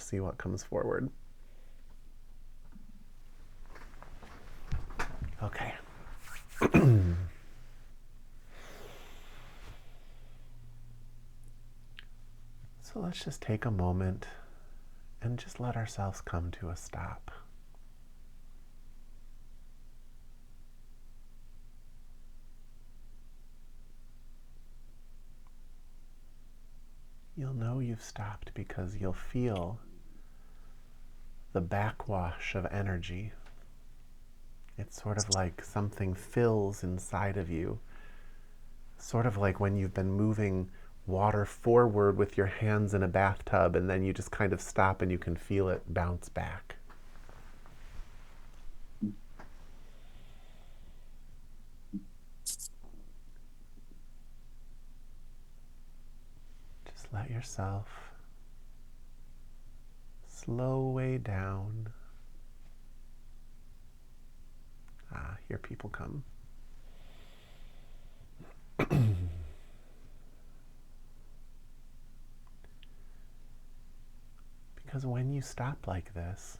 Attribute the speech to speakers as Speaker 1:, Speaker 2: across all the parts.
Speaker 1: see what comes forward. Okay. So let's just take a moment and just let ourselves come to a stop. You'll know you've stopped because you'll feel the backwash of energy. It's sort of like something fills inside of you, sort of like when you've been moving water forward with your hands in a bathtub and then you just kind of stop and you can feel it bounce back. Just let yourself slow way down. Here people come. Because when you stop like this,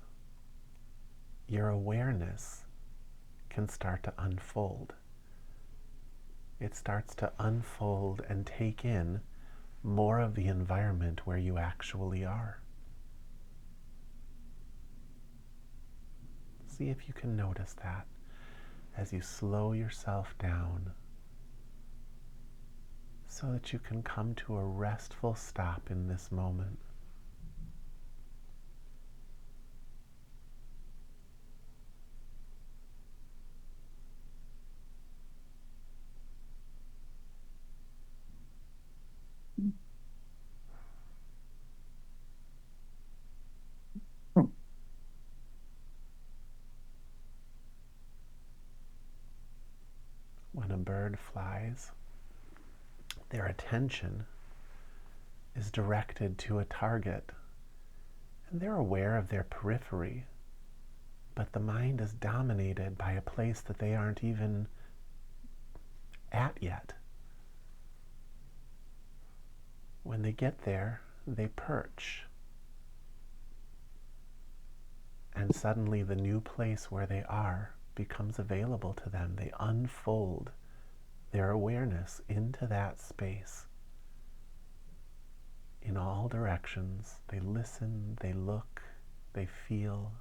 Speaker 1: your awareness can start to unfold. It starts to unfold and take in more of the environment where you actually are. See if you can notice that as you slow yourself down so that you can come to a restful stop in this moment. When a bird flies, their attention is directed to a target, and they're aware of their periphery, but the mind is dominated by a place that they aren't even at yet. When they get there, they perch, and suddenly the new place where they are becomes available to them. They unfold their awareness into that space in all directions. They listen, they look, they feel.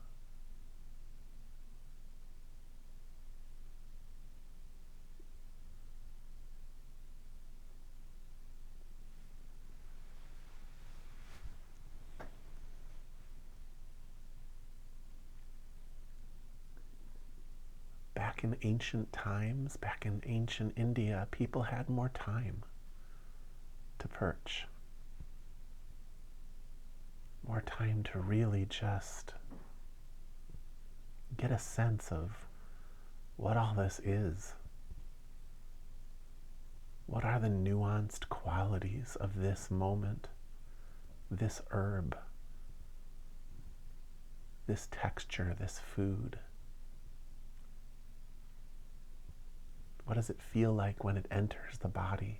Speaker 1: Back in ancient times, back in ancient India, people had more time to perch. More time to really just get a sense of what all this is. What are the nuanced qualities of this moment, this herb, this texture, this food? What does it feel like when it enters the body?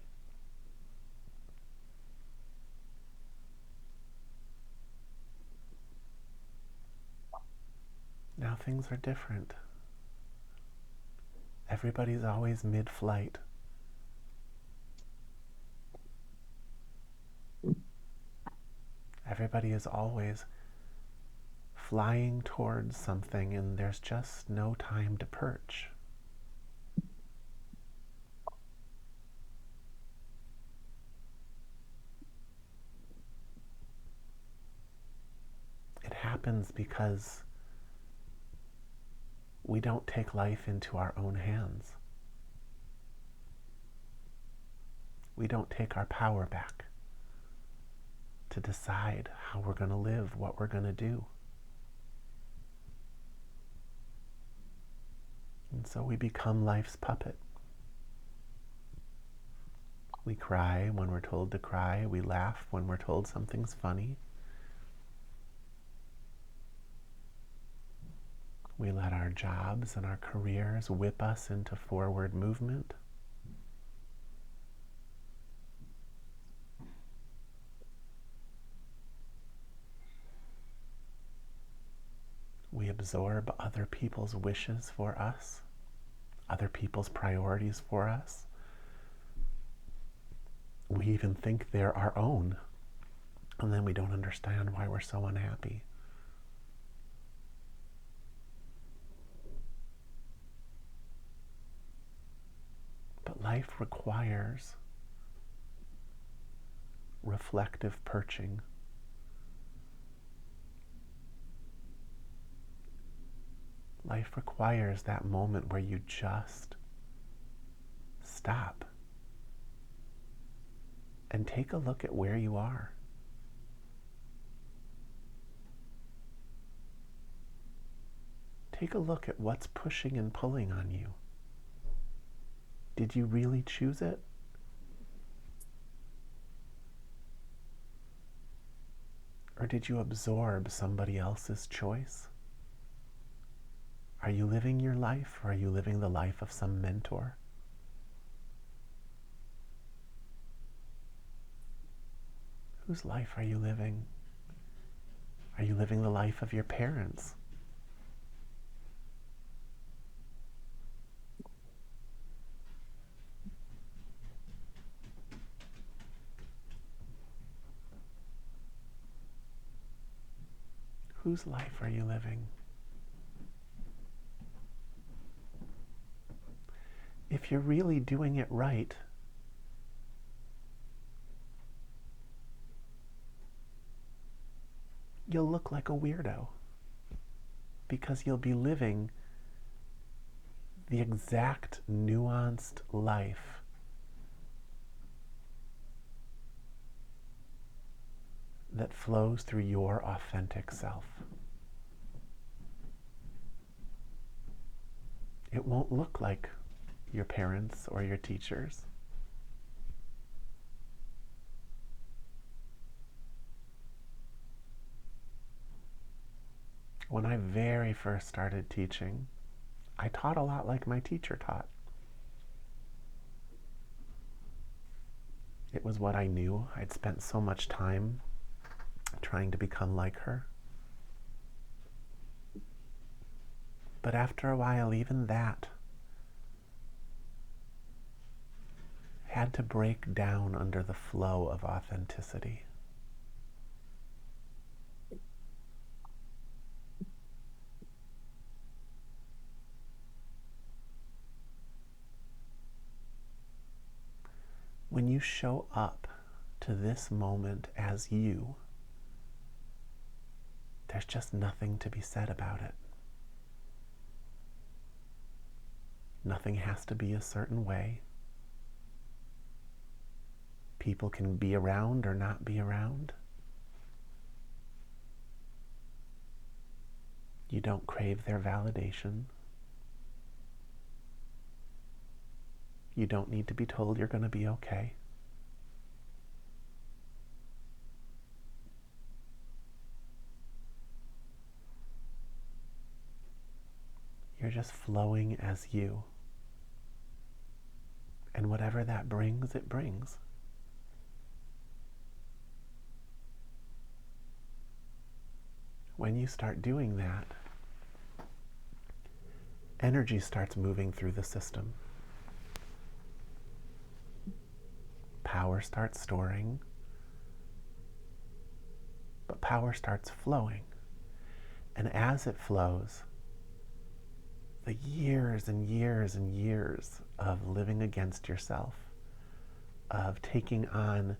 Speaker 1: Now things are different. Everybody's always mid-flight. Everybody is always flying towards something, and there's just no time to perch. It happens because we don't take life into our own hands. We don't take our power back to decide how we're going to live, what we're going to do. And so we become life's puppet. We cry when we're told to cry. We laugh when we're told something's funny. We let our jobs and our careers whip us into forward movement. we absorb other people's wishes for us, other people's priorities for us. We even think they're our own, and then we don't understand why we're so unhappy. But life requires reflective perching. Life requires that moment where you just stop and take a look at where you are. Take a look at what's pushing and pulling on you. Did you really choose it? Or did you absorb somebody else's choice? Are you living your life, or are you living the life of some mentor? Whose life are you living? Are you living the life of your parents? Whose life are you living? If you're really doing it right, you'll look like a weirdo, because you'll be living the exact nuanced life that flows through your authentic self. It won't look like your parents or your teachers. When I very first started teaching, I taught a lot like my teacher taught. It was what I knew. I'd spent so much time trying to become like her. But after a while, even that had to break down under the flow of authenticity. When you show up to this moment as you, there's just nothing to be said about it. Nothing has to be a certain way. People can be around or not be around. You don't crave their validation. You don't need to be told you're going to be okay. You're just flowing as you. And whatever that brings, it brings. When you start doing that, energy starts moving through the system. Power starts storing, but power starts flowing. And as it flows, the years and years and years of living against yourself, of taking on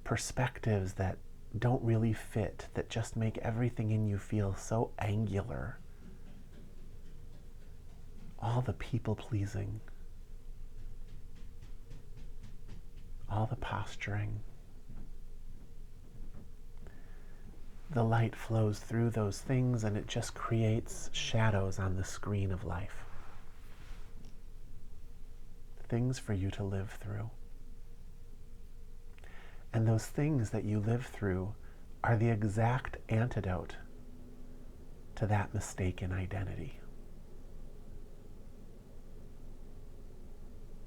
Speaker 1: perspectives that don't really fit, that just make everything in you feel so angular, all the people pleasing, all the posturing, the light flows through those things and it just creates shadows on the screen of life. Things for you to live through. And those things that you live through are the exact antidote to that mistaken identity.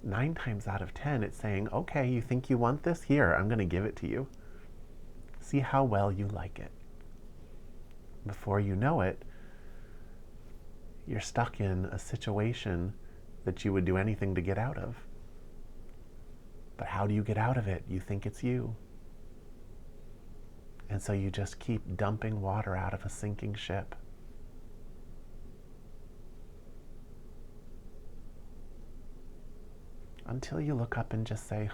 Speaker 1: 9 times out of 10, it's saying, okay, you think you want this? Here, I'm going to give it to you. See how well you like it. Before you know it, You're stuck in a situation that you would do anything to get out of. But how do you get out of it? You think it's you. And so you just keep dumping water out of a sinking ship. Until you look up and just say,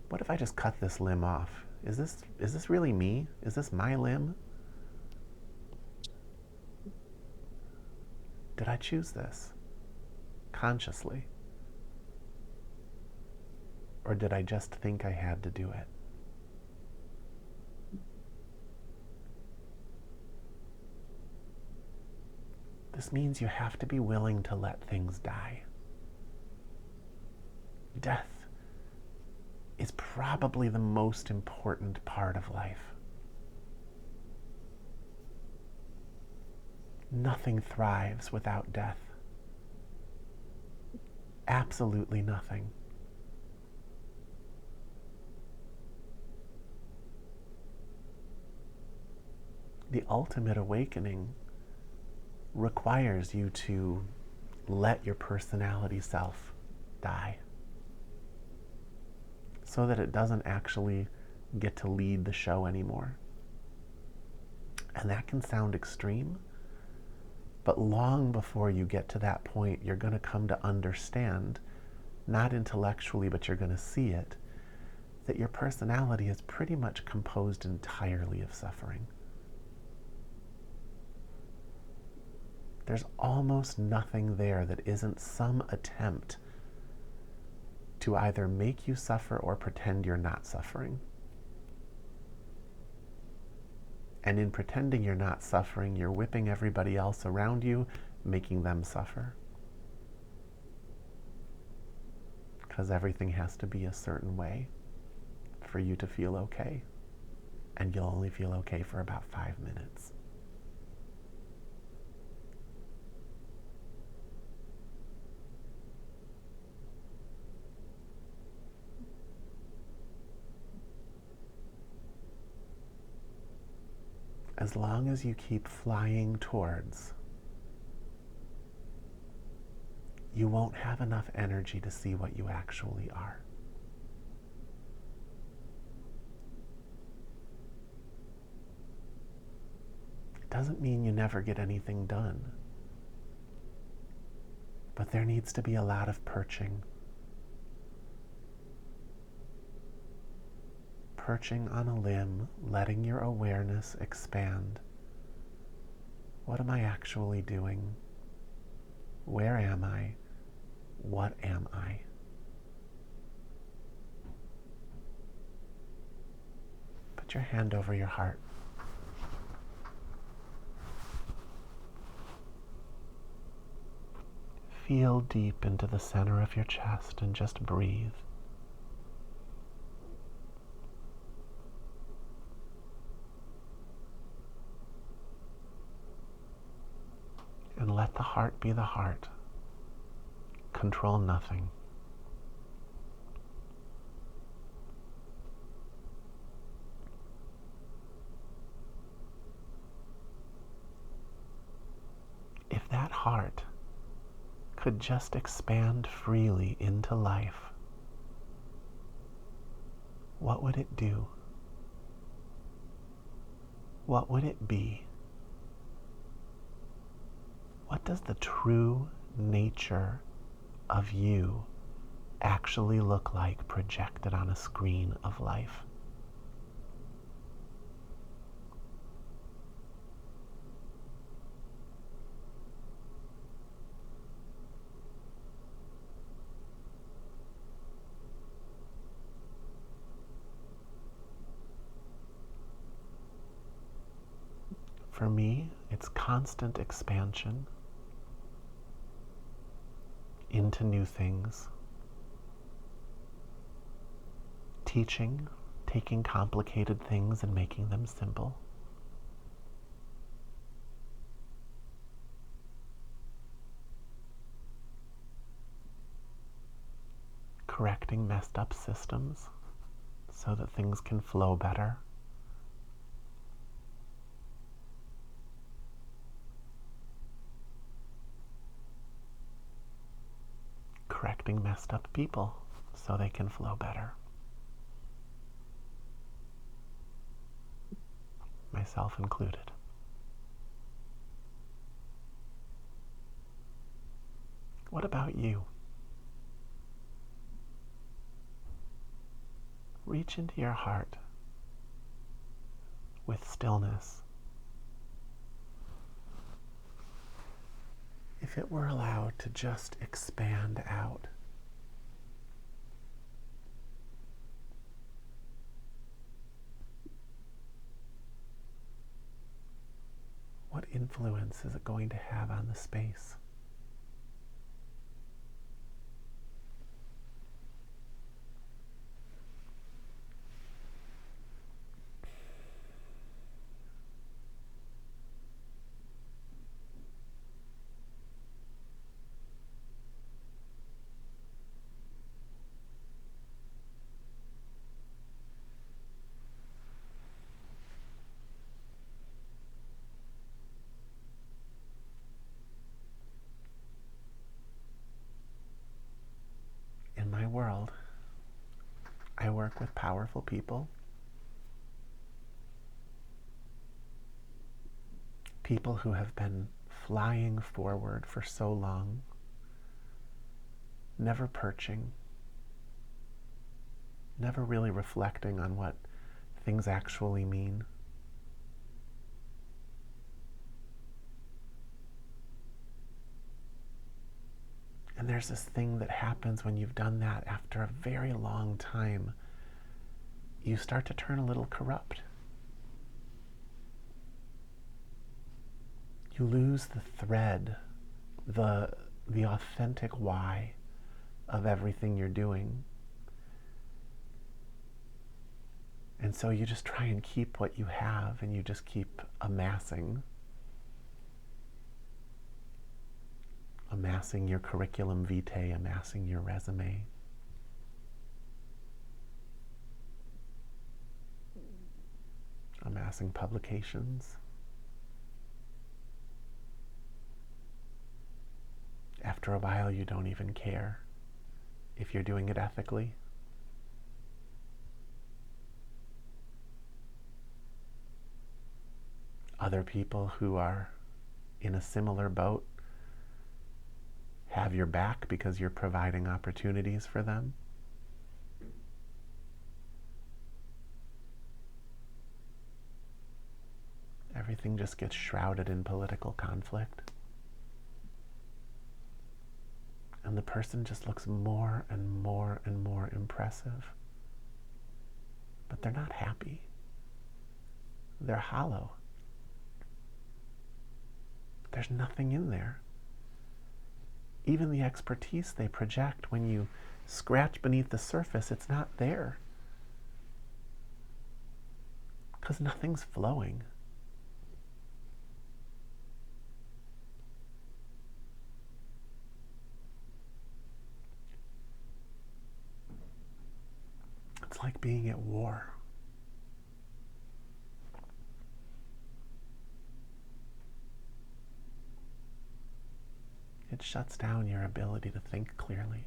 Speaker 1: what if I just cut this limb off? Is this really me? Is this my limb? Did I choose this consciously? Or did I just think I had to do it? This means you have to be willing to let things die. Death is probably the most important part of life. Nothing thrives without death. Absolutely nothing. The ultimate awakening requires you to let your personality self die, so that it doesn't actually get to lead the show anymore. And that can sound extreme, but long before you get to that point, you're going to come to understand, not intellectually, but you're going to see it, that your personality is pretty much composed entirely of suffering. There's almost nothing there that isn't some attempt to either make you suffer or pretend you're not suffering. And in pretending you're not suffering, you're whipping everybody else around you, making them suffer. Because everything has to be a certain way for you to feel okay. And you'll only feel okay for about 5 minutes. As long as you keep flying towards, you won't have enough energy to see what you actually are. It doesn't mean you never get anything done, but there needs to be a lot of perching. Perching on a limb, letting your awareness expand. What am I actually doing? Where am I? What am I? Put your hand over your heart. Feel deep into the center of your chest and just breathe. And let the heart be the heart. Control nothing. If that heart could just expand freely into life, what would it do? What would it be? What does the true nature of you actually look like projected on a screen of life? For me, it's constant expansion into new things. Teaching, taking complicated things and making them simple. Correcting messed up systems so that things can flow better. correcting messed up people so they can flow better. Myself included. What about you? Reach into your heart with stillness. If it were allowed to just expand out, what influence is it going to have on the space? In my world, I work with powerful people, people who have been flying forward for so long, never perching, never really reflecting on what things actually mean. And there's this thing that happens when you've done that after a very long time. You start to turn a little corrupt. You lose the thread, the authentic why of everything you're doing. And so you just try and keep what you have, and you just keep amassing your curriculum vitae, amassing your resume. Amassing publications. After a while, you don't even care if you're doing it ethically. Other people who are in a similar boat have your back because you're providing opportunities for them. Everything just gets shrouded in political conflict. And the person just looks more and more and more impressive. But they're not happy. They're hollow. There's nothing in there. Even the expertise they project, when you scratch beneath the surface, it's not there. Because nothing's flowing. It's like being at war. It shuts down your ability to think clearly.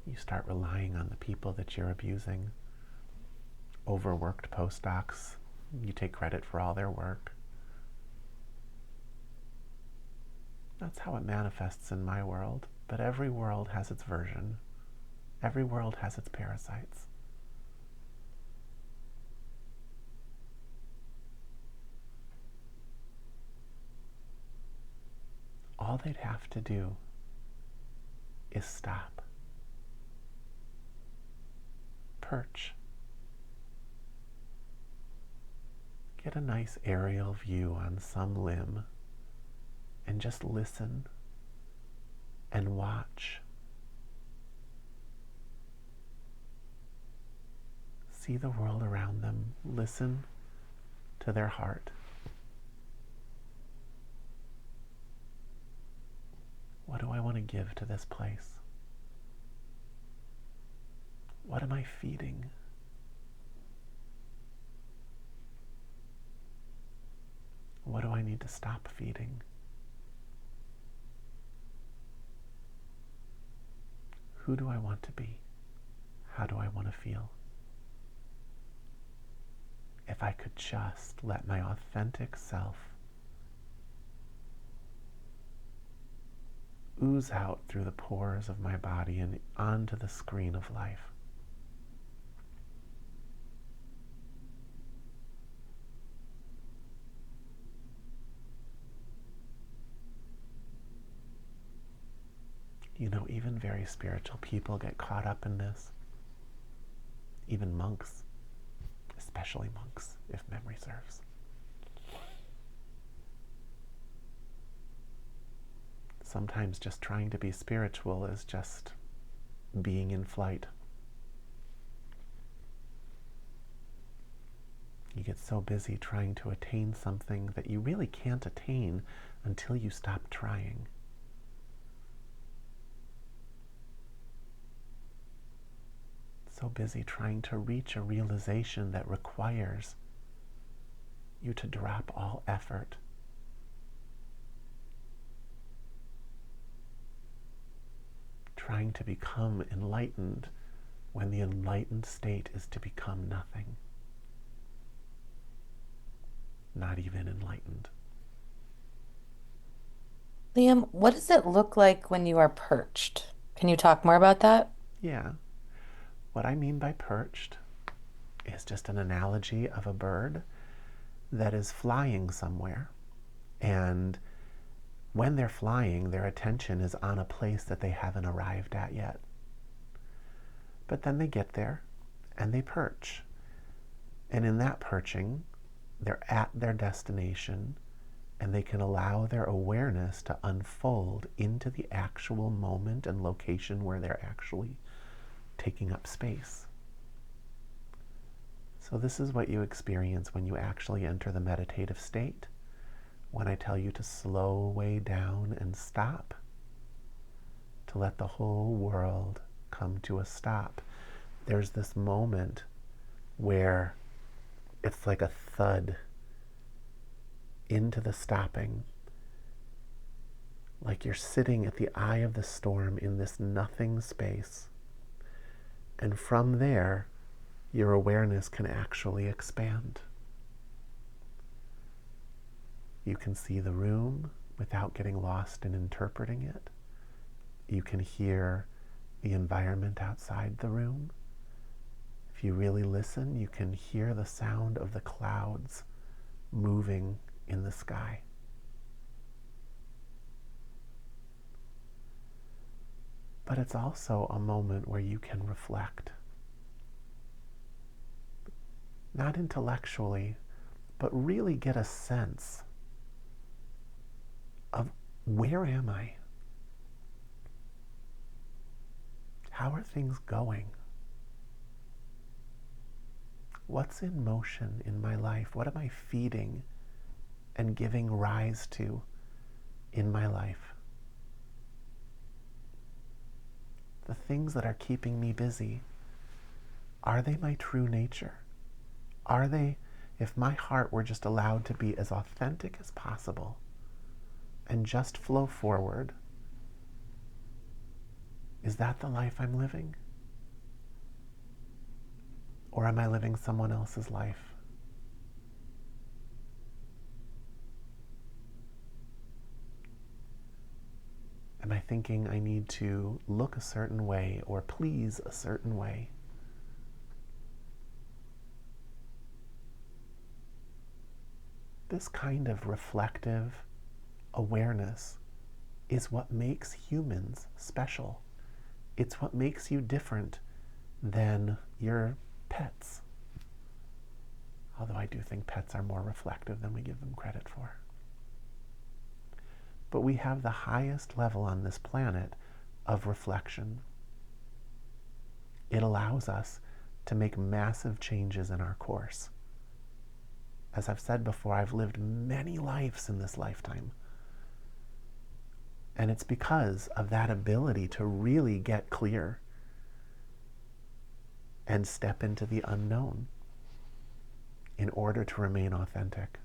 Speaker 1: You start relying on the people that you're abusing. Overworked postdocs, you take credit for all their work. That's how it manifests in my world, but every world has its version. Every world has its parasites. All they'd have to do is stop. Perch. Get a nice aerial view on some limb and just listen and watch. See the world around them. Listen to their heart. What do I want to give to this place? What am I feeding? What do I need to stop feeding? Who do I want to be? How do I want to feel? If I could just let my authentic self ooze out through the pores of my body and onto the screen of life. You know, even very spiritual people get caught up in this. Even monks, especially monks, if memory serves. Sometimes just trying to be spiritual is just being in flight. You get so busy trying to attain something that you really can't attain until you stop trying. So busy trying to reach a realization that requires you to drop all effort. Trying to become enlightened when the enlightened state is to become nothing. Not even enlightened.
Speaker 2: Liam, what does it look like when you are perched? Can you talk more about that?
Speaker 1: Yeah. What I mean by perched is just an analogy of a bird that is flying somewhere. And when they're flying, their attention is on a place that they haven't arrived at yet. But then they get there and they perch. And in that perching, they're at their destination and they can allow their awareness to unfold into the actual moment and location where they're actually taking up space. So this is what you experience when you actually enter the meditative state. When I tell you to slow way down and stop, to let the whole world come to a stop, there's this moment where it's like a thud into the stopping, like you're sitting at the eye of the storm in this nothing space. And from there, your awareness can actually expand. You can see the room without getting lost in interpreting it. You can hear the environment outside the room. If you really listen, you can hear the sound of the clouds moving in the sky. But it's also a moment where you can reflect. Not intellectually, but really get a sense of where am I? How are things going? What's in motion in my life? What am I feeding and giving rise to in my life? The things that are keeping me busy, are they my true nature? Are they, if my heart were just allowed to be as authentic as possible and just flow forward, is that the life I'm living? Or am I living someone else's life? Am I thinking I need to look a certain way or please a certain way? This kind of reflective awareness is what makes humans special. It's what makes you different than your pets. Although I do think pets are more reflective than we give them credit for. But we have the highest level on this planet of reflection. It allows us to make massive changes in our course. As I've said before, I've lived many lives in this lifetime. And it's because of that ability to really get clear and step into the unknown in order to remain authentic.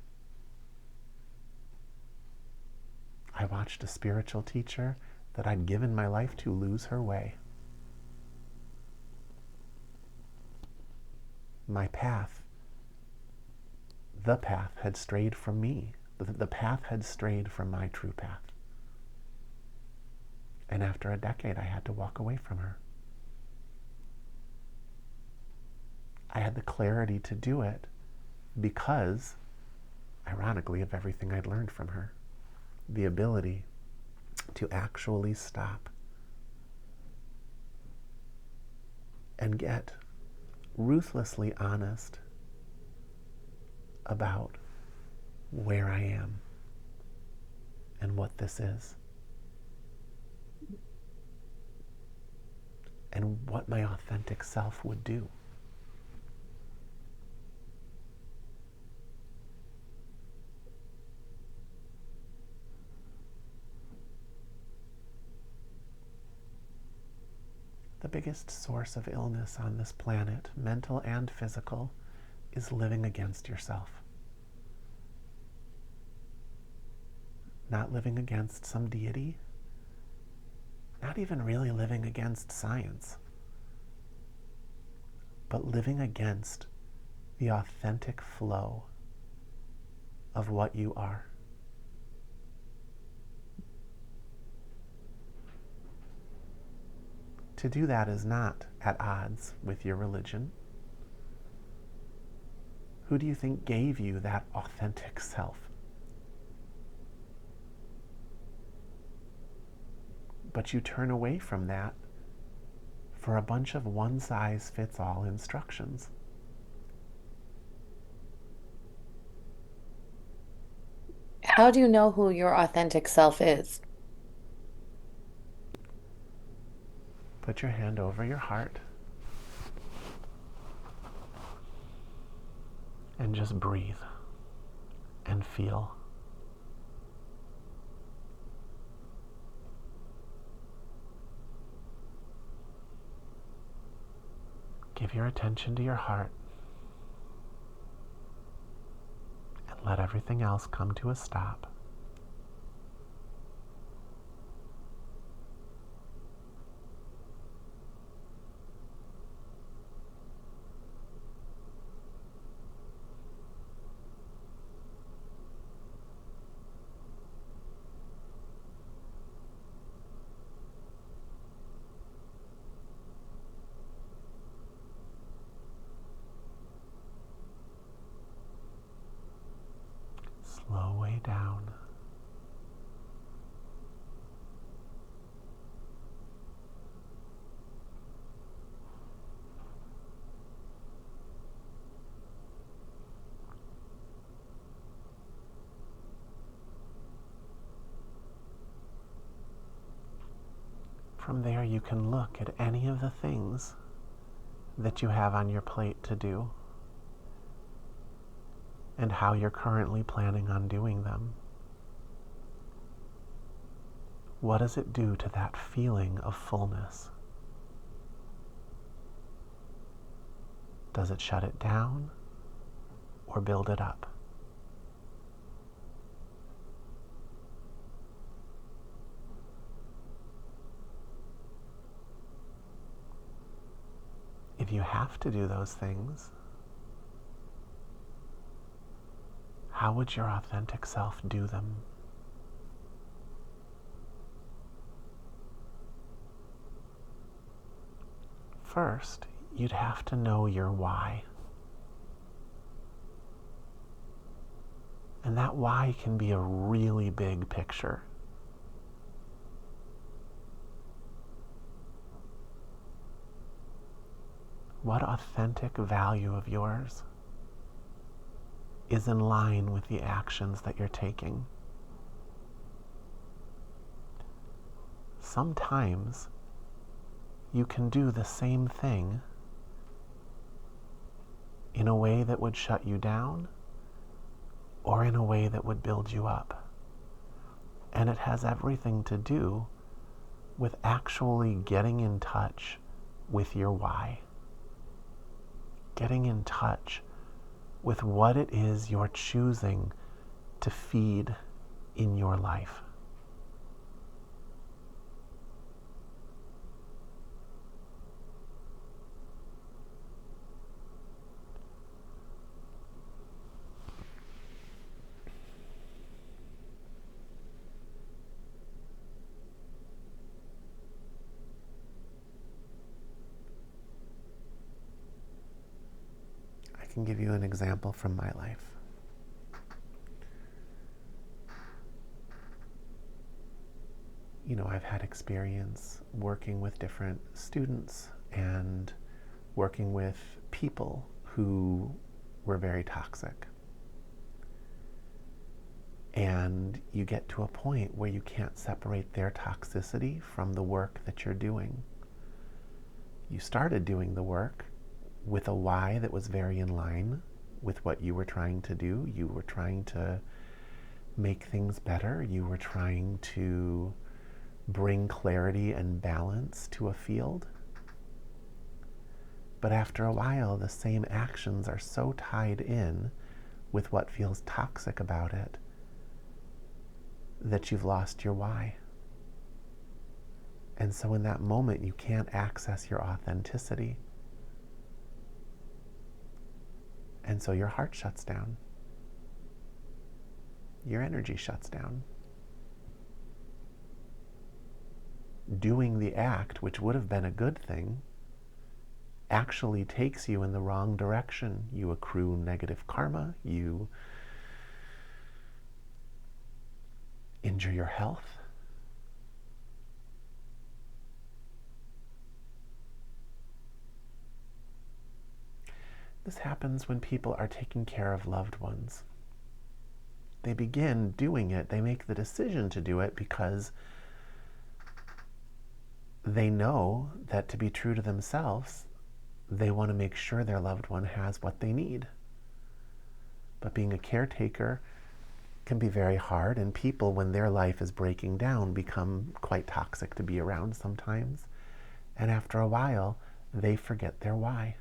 Speaker 1: I watched a spiritual teacher that I'd given my life to lose her way. My path, the path had strayed from me. The path had strayed from my true path. And after a decade, I had to walk away from her. I had the clarity to do it because, ironically, of everything I'd learned from her. The ability to actually stop and get ruthlessly honest about where I am and what this is and what my authentic self would do. The biggest source of illness on this planet, mental and physical, is living against yourself. Not living against some deity, not even really living against science, but living against the authentic flow of what you are. To do that is not at odds with your religion. Who do you think gave you that authentic self? But you turn away from that for a bunch of one-size-fits-all instructions.
Speaker 2: How do you know who your authentic self is?
Speaker 1: Put your hand over your heart and just breathe and feel. Give your attention to your heart and let everything else come to a stop. Slow way down. From there, you can look at any of the things that you have on your plate to do and how you're currently planning on doing them. What does it do to that feeling of fullness? Does it shut it down or build it up? If you have to do those things, how would your authentic self do them? First, you'd have to know your why. And that why can be a really big picture. What authentic value of yours is in line with the actions that you're taking? Sometimes you can do the same thing in a way that would shut you down or in a way that would build you up. And it has everything to do with actually getting in touch with your why. Getting in touch with what it is you're choosing to feed in your life. can give you an example from my life. I've had experience working with different students and working with people who were very toxic. And you get to a point where you can't separate their toxicity from the work that you're doing. You started doing the work with a why that was very in line with what you were trying to do. You were trying to make things better. You were trying to bring clarity and balance to a field. But after a while, the same actions are so tied in with what feels toxic about it that you've lost your why. And so in that moment, you can't access your authenticity. And so your heart shuts down. Your energy shuts down. Doing the act, which would have been a good thing, actually takes you in the wrong direction. You accrue negative karma. You injure your health. This happens when people are taking care of loved ones. They begin doing it. They make the decision to do it because they know that to be true to themselves, they want to make sure their loved one has what they need. But being a caretaker can be very hard, and people, when their life is breaking down, become quite toxic to be around sometimes. And after a while, they forget their why.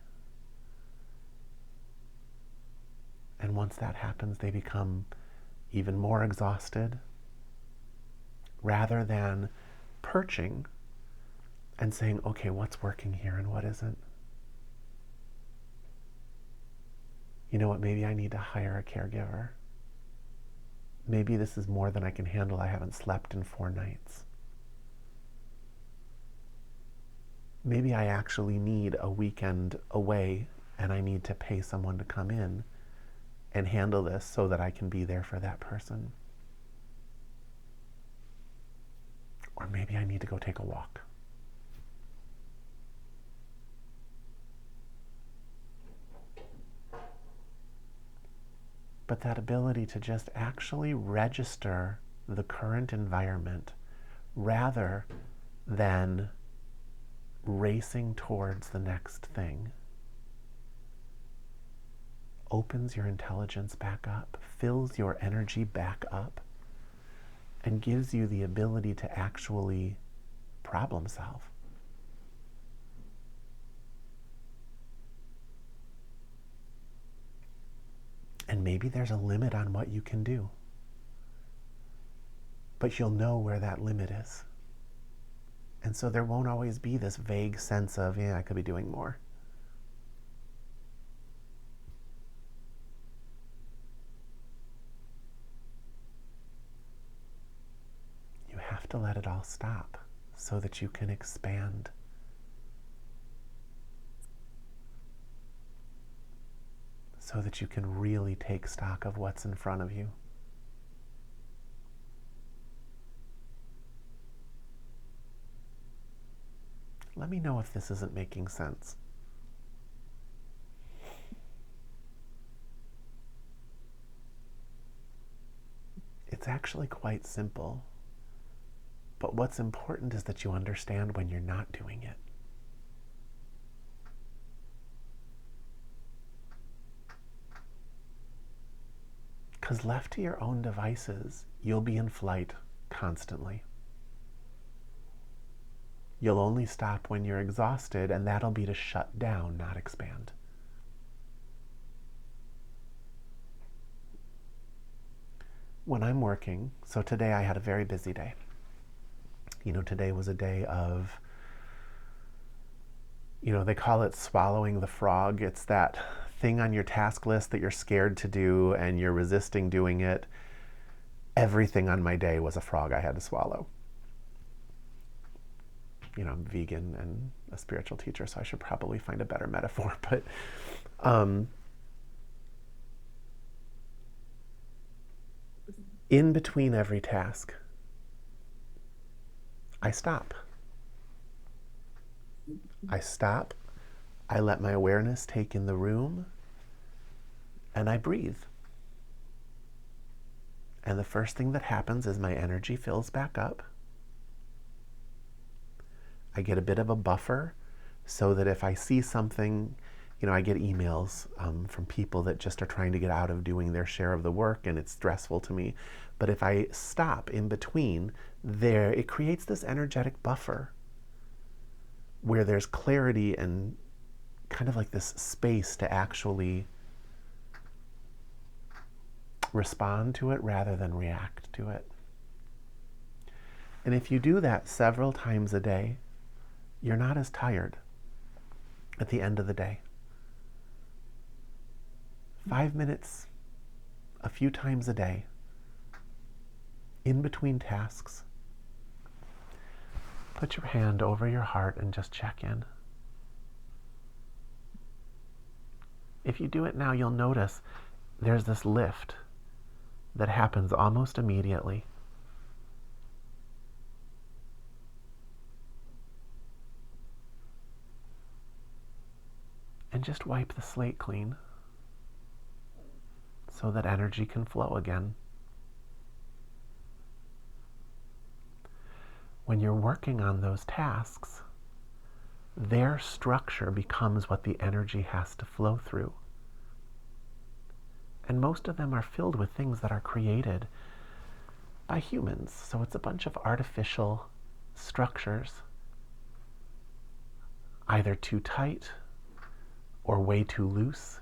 Speaker 1: And once that happens, they become even more exhausted. Rather than perching and saying, okay, what's working here and what isn't? You know what, maybe I need to hire a caregiver. Maybe this is more than I can handle. I haven't slept in 4 nights. Maybe I actually need a weekend away and I need to pay someone to come in and handle this so that I can be there for that person. Or maybe I need to go take a walk. But that ability to just actually register the current environment rather than racing towards the next thing opens your intelligence back up, fills your energy back up, and gives you the ability to actually problem solve. And maybe there's a limit on what you can do, but you'll know where that limit is. And so there won't always be this vague sense of, yeah, I could be doing more. You have to let it all stop so that you can expand. So that you can really take stock of what's in front of you. Let me know if this isn't making sense. It's actually quite simple, but what's important is that you understand when you're not doing it. Because left to your own devices, you'll be in flight constantly. You'll only stop when you're exhausted, and that'll be to shut down, not expand. When I'm working, so today I had a very busy day. Today was a day of, they call it swallowing the frog. It's that thing on your task list that you're scared to do and you're resisting doing it. Everything on my day was a frog I had to swallow. I'm vegan and a spiritual teacher, so I should probably find a better metaphor. But In between every task, I stop. I stop, I let my awareness take in the room, and I breathe. And the first thing that happens is my energy fills back up. I get a bit of a buffer so that if I see something, I get emails from people that just are trying to get out of doing their share of the work and it's stressful to me. But if I stop in between there, it creates this energetic buffer where there's clarity and kind of like this space to actually respond to it rather than react to it. And if you do that several times a day, you're not as tired at the end of the day. 5 minutes, a few times a day, in between tasks. Put your hand over your heart and just check in. If you do it now, you'll notice there's this lift that happens almost immediately. And just wipe the slate clean so that energy can flow again. When you're working on those tasks, their structure becomes what the energy has to flow through. And most of them are filled with things that are created by humans. So it's a bunch of artificial structures, either too tight or way too loose,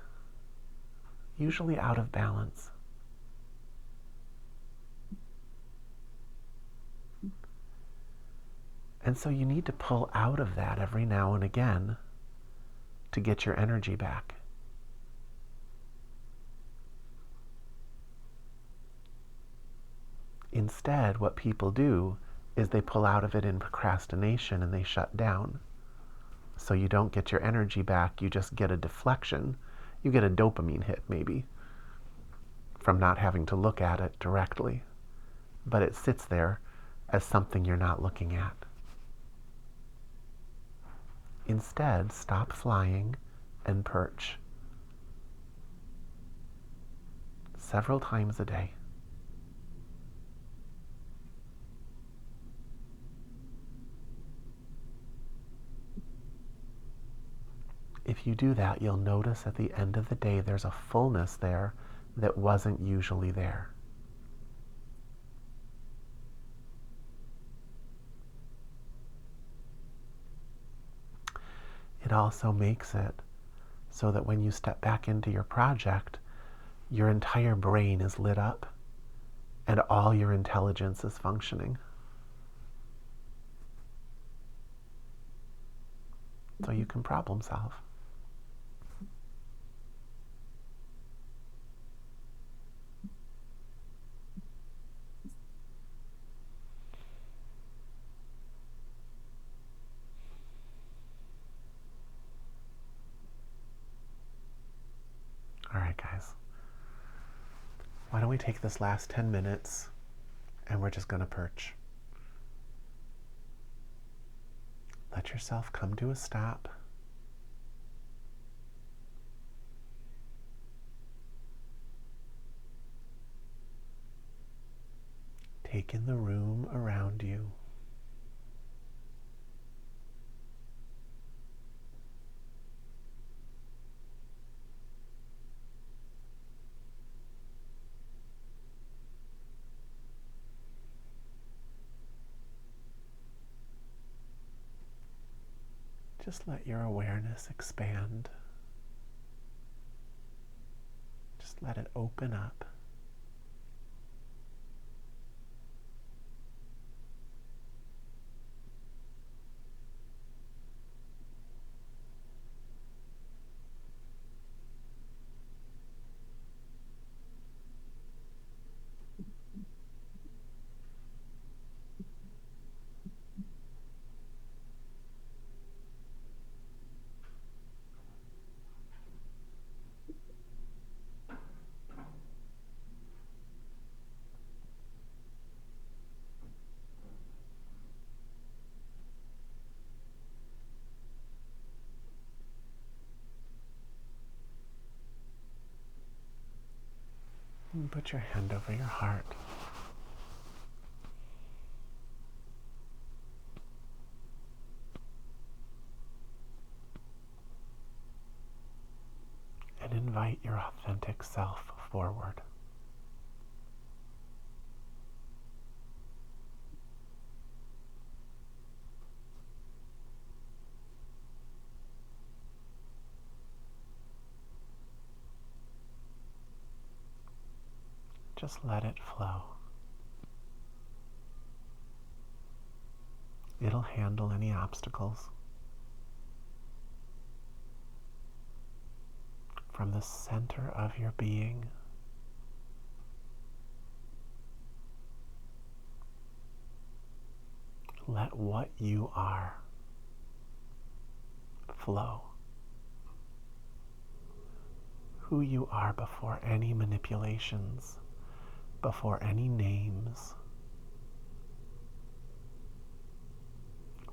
Speaker 1: usually out of balance. And so you need to pull out of that every now and again to get your energy back. Instead, what people do is they pull out of it in procrastination and they shut down. So you don't get your energy back, you just get a deflection. You get a dopamine hit, maybe, from not having to look at it directly. But it sits there as something you're not looking at. Instead, stop flying and perch several times a day. If you do that, you'll notice at the end of the day there's a fullness there that wasn't usually there. It also makes it so that when you step back into your project, your entire brain is lit up and all your intelligence is functioning. So you can problem solve. All right, guys. Why don't we take this last 10 minutes and we're just going to perch. Let yourself come to a stop. Take in the room around you. Just let your awareness expand. Just let it open up. And put your hand over your heart. And invite your authentic self forward. Just let it flow. It'll handle any obstacles. From the center of your being, let what you are flow. Who you are before any manipulations, before any names.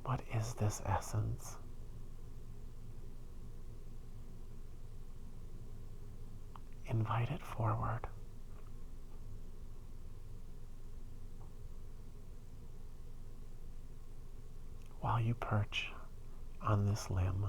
Speaker 1: What is this essence? Invite it forward. While you perch on this limb.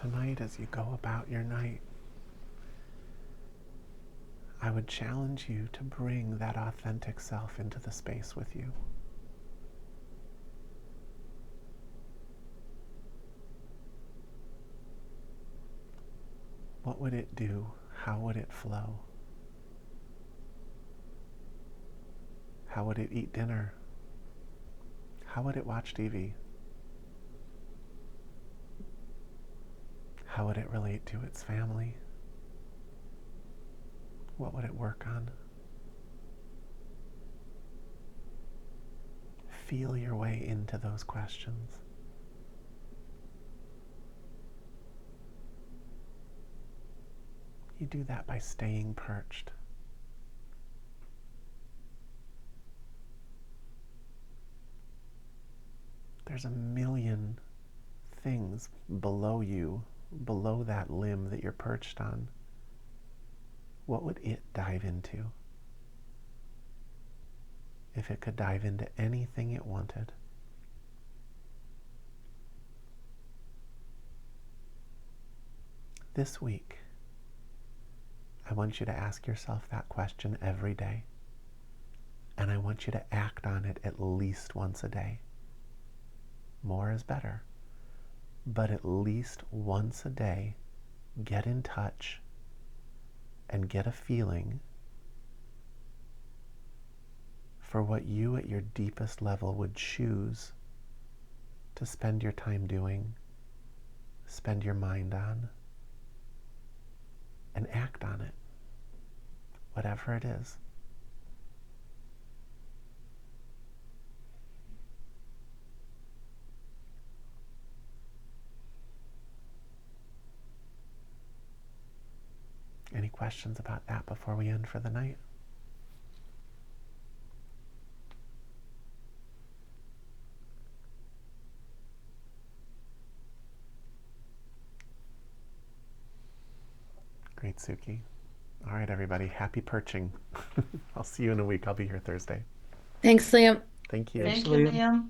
Speaker 1: tonight, as you go about your night, I would challenge you to bring that authentic self into the space with you. What would it do? How would it flow? How would it eat dinner? How would it watch TV? How would it relate to its family? What would it work on? Feel your way into those questions. You do that by staying perched. There's a million things below you, below that limb that you're perched on. What would it dive into? If it could dive into anything it wanted. This week, I want you to ask yourself that question every day. And I want you to act on it at least once a day. More is better. But at least once a day, get in touch and get a feeling for what you at your deepest level would choose to spend your time doing, spend your mind on, and act on it, whatever it is. Any questions about that before we end for the night? Great, Suki. All right, everybody. Happy perching. I'll see you in a week. I'll be here Thursday.
Speaker 2: Thanks, Liam.
Speaker 1: Thank you.
Speaker 3: Thanks,
Speaker 4: Thank you,
Speaker 3: Liam.
Speaker 4: Liam.